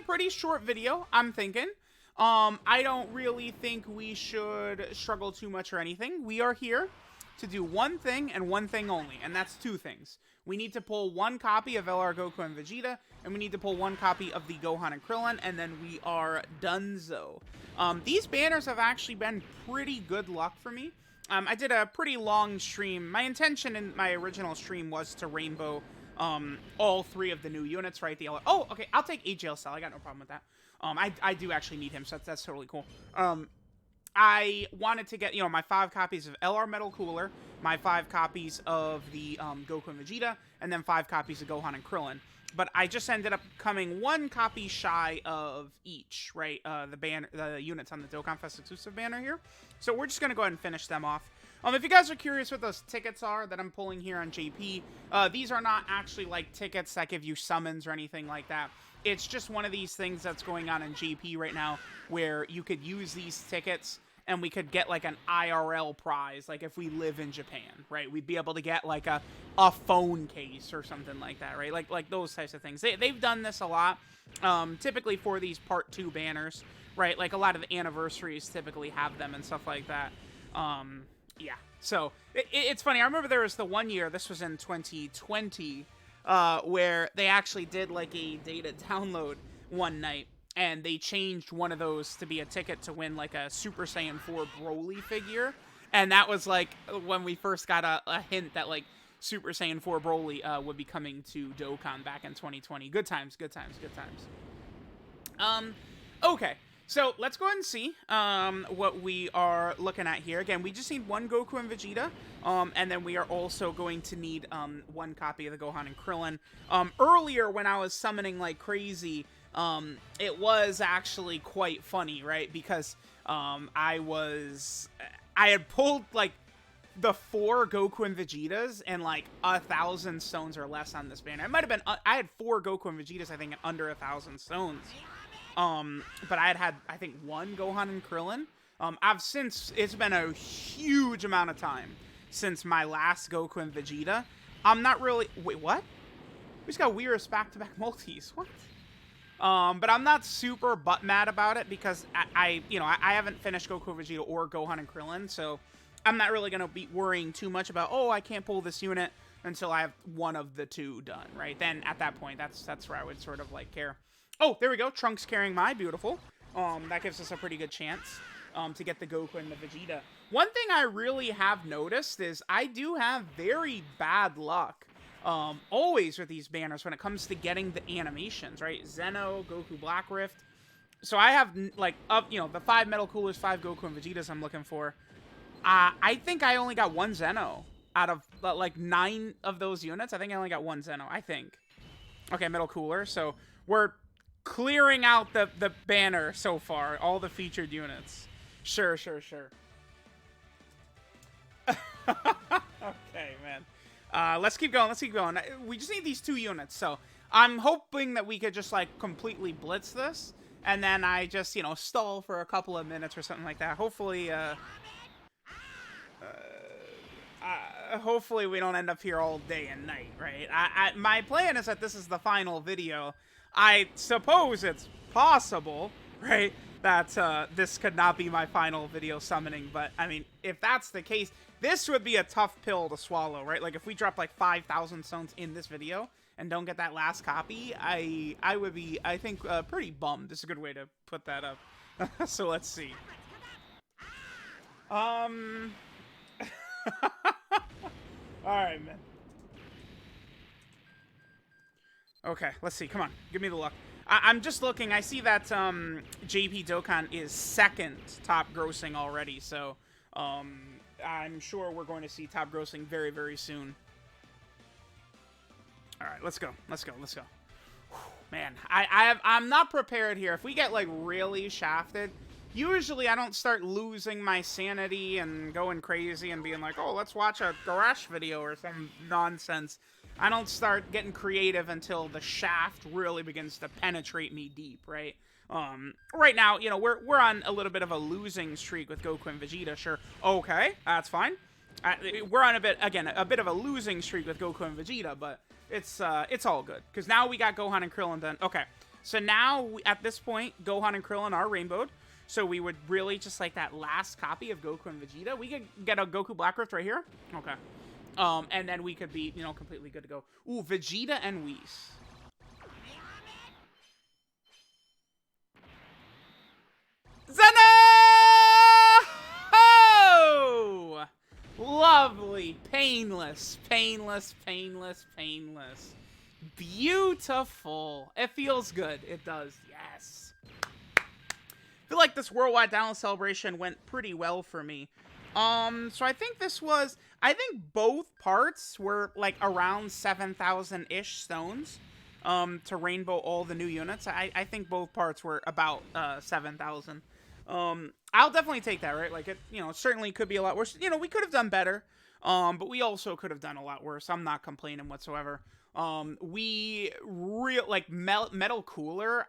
pretty short video, I'm thinking. I don't really think we should struggle too much or anything. We are here to do one thing and one thing only, and that's two things. We need to pull one copy of LR Goku and Vegeta, and we need to pull one copy of the Gohan and Krillin, and then we are donezo. These banners have actually been pretty good luck for me. I did a pretty long stream. My intention in my original stream was to rainbow all three of the new units, right? The LR. Oh, okay, I'll take AJL Cell. I got no problem with that. I do actually need him, so that's totally cool. I wanted to get, you know, my 5 copies of LR Metal Cooler, my 5 copies of the Goku and Vegeta, and then 5 copies of Gohan and Krillin. But I just ended up coming 1 copy shy of each, right? The units on the Dokkan Fest exclusive banner here. So we're just going to go ahead and finish them off. If you guys are curious what those tickets are that I'm pulling here on JP, these are not actually like tickets that give you summons or anything like that. It's just one of these things that's going on in JP right now where you could use these tickets and we could get like an IRL prize, like if we live in Japan, right? We'd be able to get like a phone case or something like that, right? Like those types of things. They've done this a lot, typically for these Part 2 banners, right? Like a lot of the anniversaries typically have them and stuff like that. Yeah, so it's funny. I remember there was the one year, this was in 2020, where they actually did like a data download one night. And they changed one of those to be a ticket to win, like, a Super Saiyan 4 Broly figure. And that was, like, when we first got a hint that, like, Super Saiyan 4 Broly would be coming to Dokkan back in 2020. Good times, good times, good times. Okay. So, let's go ahead and see what we are looking at here. Again, we just need 1 Goku and Vegeta. And then we are also going to need 1 copy of the Gohan and Krillin. Earlier, when I was summoning like crazy... it was actually quite funny, right? Because, I had pulled, like, the 4 Goku and Vegetas and, like, 1,000 stones or less on this banner. It might have been, I had 4 Goku and Vegetas, I think, at under 1,000 stones. But I had, I think, 1 Gohan and Krillin. It's been a huge amount of time since my last Goku and Vegeta. I'm not really, wait, what? We just got weirdest back-to-back multis, what? But I'm not super butt-mad about it because I haven't finished Goku, Vegeta, or Gohan and Krillin, so I'm not really going to be worrying too much about, oh, I can't pull this unit until I have one of the 2 done, right? Then, at that point, that's where I would sort of, like, care. Oh, there we go. Trunks carrying my beautiful. That gives us a pretty good chance to get the Goku and the Vegeta. One thing I really have noticed is I do have very bad luck. Always with these banners when it comes to getting the animations, right? Zeno, Goku Black Rift. So I have, like, the 5 Metal Coolers, 5 Goku and Vegetas I'm looking for. I think I only got 1 Zeno out of, like, 9 of those units. I think I only got 1 Zeno, I think. Okay, Metal Cooler. So we're clearing out the banner so far. All the featured units. Sure. Okay, man. Let's keep going. We just need these 2 units, so I'm hoping that we could just, like, completely blitz this, and then I just, you know, stall for a couple of minutes or something like that. Hopefully, hopefully we don't end up here all day and night, right? My plan is that this is the final video. I suppose it's possible, right, that this could not be my final video summoning, but, I mean, if that's the case... This would be a tough pill to swallow, right? Like, if we drop, like, 5,000 stones in this video and don't get that last copy, I would be, I think, pretty bummed. This is a good way to put that up. So, let's see. Alright, man. Okay, let's see. Come on. Give me the luck. I'm just looking. I see that, JP Dokkan is 2nd top grossing already, so, I'm sure we're going to see top grossing very, very soon. All right, let's go. Whew, man, I'm not prepared here. If we get, like, really shafted, usually I don't start losing my sanity and going crazy and being like, oh, let's watch a Garage video or some nonsense. I don't start getting creative until the shaft really begins to penetrate me deep, right? Right now, you know, we're on a little bit of a losing streak with Goku and Vegeta, sure. Okay, that's fine. We're on a bit of a losing streak with Goku and Vegeta, but it's all good. Because now we got Gohan and Krillin done. Okay, So now, at this point, Gohan and Krillin are rainbowed. So we would really just like that last copy of Goku and Vegeta. We could get a Goku Black Rift right here. Okay. And then we could be, you know, completely good to go. Ooh, Vegeta and Whis. Zena! Oh! Lovely. Painless. Painless, painless, painless. Beautiful. It feels good. It does. Yes. I feel like this worldwide download celebration went pretty well for me. So I think I think both parts were like around 7,000-ish stones, to rainbow all the new units. I think both parts were about, 7,000. I'll definitely take that, right? Like, it, you know, certainly could be a lot worse. You know, we could have done better, but we also could have done a lot worse. I'm not complaining whatsoever. Like, Metal Cooler,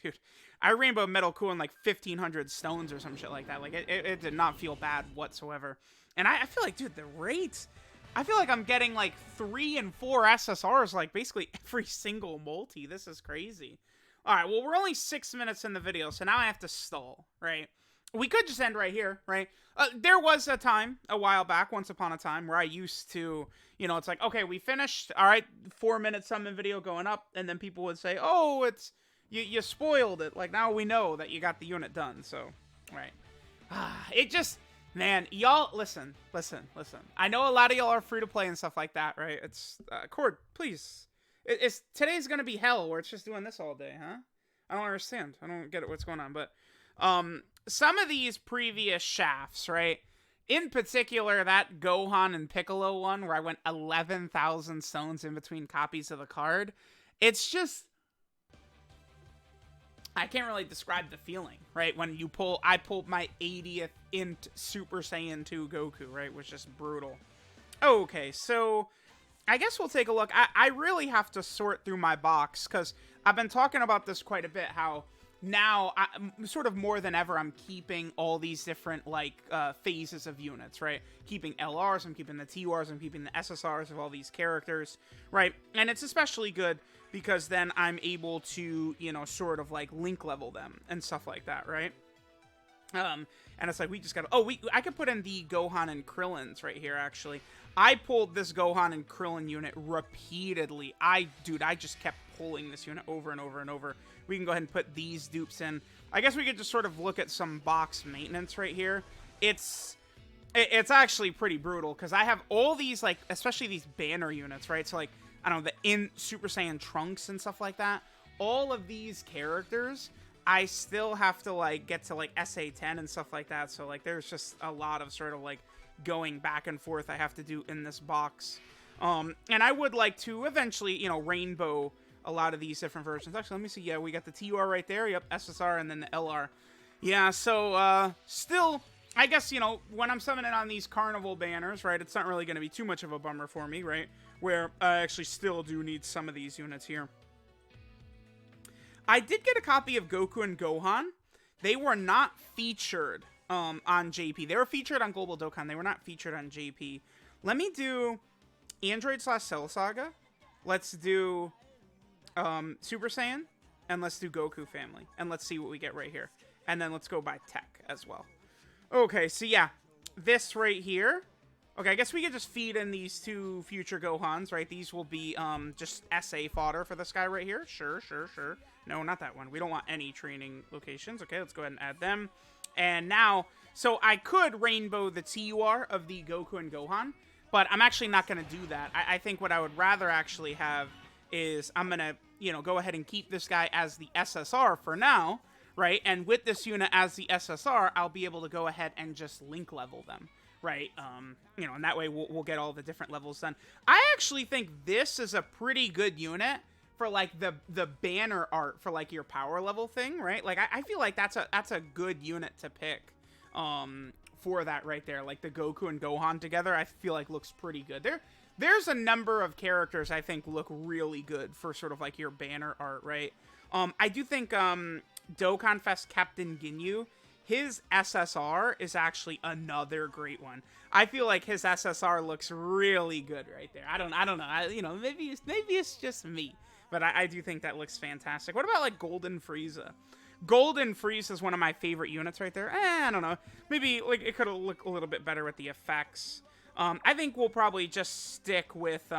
dude, I rainbow Metal Cooler in like 1,500 stones or some shit like that. Like, it did not feel bad whatsoever. And I feel like, dude, the rates, I feel like I'm getting like 3 and 4 SSRs, like basically every single multi. This is crazy. All right, well, we're only 6 minutes in the video, so now I have to stall, right? We could just end right here, right? There was a time, a while back, once upon a time, where I used to, you know, it's like, okay, we finished, all right, 4 minutes summon video going up, and then people would say, oh, it's, you spoiled it. Like, now we know that you got the unit done, so, right. It just, man, y'all, listen. I know a lot of y'all are free to play and stuff like that, right? It's, Cord, please. Today's gonna be hell where it's just doing this all day, huh? I don't understand. I don't get it, what's going on. But some of these previous shafts, right? In particular, that Gohan and Piccolo one where I went 11,000 stones in between copies of the card. It's just, I can't really describe the feeling, right? When you I pulled my 80th int Super Saiyan 2 Goku, right? Which is just brutal. Okay, so I guess we'll take a look. I really have to sort through my box, because I've been talking about this quite a bit, how now, sort of more than ever, I'm keeping all these different, like, phases of units, right? Keeping LRs, I'm keeping the TURs, I'm keeping the SSRs of all these characters, right? And it's especially good because then I'm able to, you know, sort of, like, link level them and stuff like that, right? And it's like, we just gotta, I could put in the Gohan and Krillin's right here, actually. I pulled this Gohan and Krillin unit repeatedly. Dude, I just kept pulling this unit over and over and over. We can go ahead and put these dupes in. I guess we could just sort of look at some box maintenance right here. It's actually pretty brutal, because I have all these, like, especially these banner units, right? So, like, I don't know, the Super Saiyan Trunks and stuff like that. All of these characters, I still have to, like, get to, like, SA10 and stuff like that. So, like, there's just a lot of sort of, like, going back and forth I have to do in this box. And I would like to eventually, you know, rainbow a lot of these different versions. Actually, let me see. Yeah, we got the TUR right there. Yep, SSR, and then the LR. Yeah, so, still, I guess, you know, when I'm summoning on these Carnival banners, right, it's not really going to be too much of a bummer for me, right? Where I actually still do need some of these units here. I did get a copy of Goku and Gohan. They were not featured on JP. They were featured on Global Dokkan. They were not featured on JP. Let me do Android/Cell Saga. Let's do Super Saiyan. And let's do Goku Family. And let's see what we get right here. And then let's go by tech as well. Okay, so yeah. This right here. Okay, I guess we could just feed in these two future Gohans, right? These will be just SA fodder for this guy right here. Sure. No, not that one. We don't want any training locations. Okay, let's go ahead and add them. And now, so I could rainbow the TUR of the Goku and Gohan, but I'm actually not going to do that. I think what I would rather actually have is I'm going to, you know, go ahead and keep this guy as the SSR for now, right? And with this unit as the SSR, I'll be able to go ahead and just link level them, right? You know, and that way we'll get all the different levels done. I actually think this is a pretty good unit for, like, the banner art for, like, your power level thing, right? Like, I feel like that's a good unit to pick for that right there. Like, the Goku and Gohan together, I feel like looks pretty good. There's a number of characters I think look really good for sort of, like, your banner art, right? I do think Dokkan Fest Captain Ginyu, his SSR is actually another great one. I feel like his SSR looks really good right there. I don't know. You know, maybe it's just me. But I do think that looks fantastic. What about, like, Golden Frieza? Golden Frieza is one of my favorite units right there. I don't know. Maybe, like, it could look a little bit better with the effects. I think we'll probably just stick with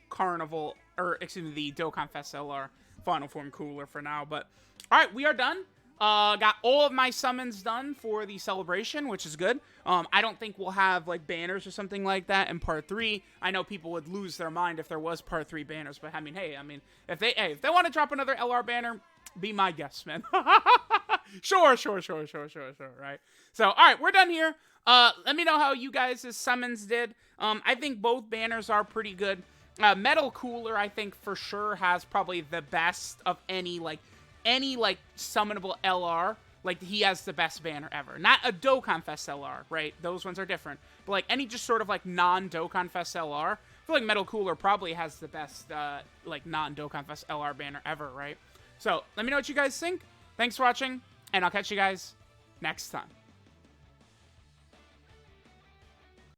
Carnival, or excuse me, the Dokkan Fest LR Final Form Cooler for now. But, alright, we are done. Got all of my summons done for the celebration, which is good. I don't think we'll have, like, banners or something like that in Part 3. I know people would lose their mind if there was Part 3 banners, but, I mean, hey, if they want to drop another LR banner, be my guest, man. Sure, right? So, alright, we're done here. Let me know how you guys' summons did. I think both banners are pretty good. Metal Cooler, I think, for sure has probably the best of any summonable LR. Like, he has the best banner ever. Not a Dokkan Fest LR, right? Those ones are different. But, like, any just sort of, like, non-Dokkan Fest LR, I feel like Metal Cooler probably has the best, like, non-Dokkan Fest LR banner ever, right? So, let me know what you guys think. Thanks for watching, and I'll catch you guys next time.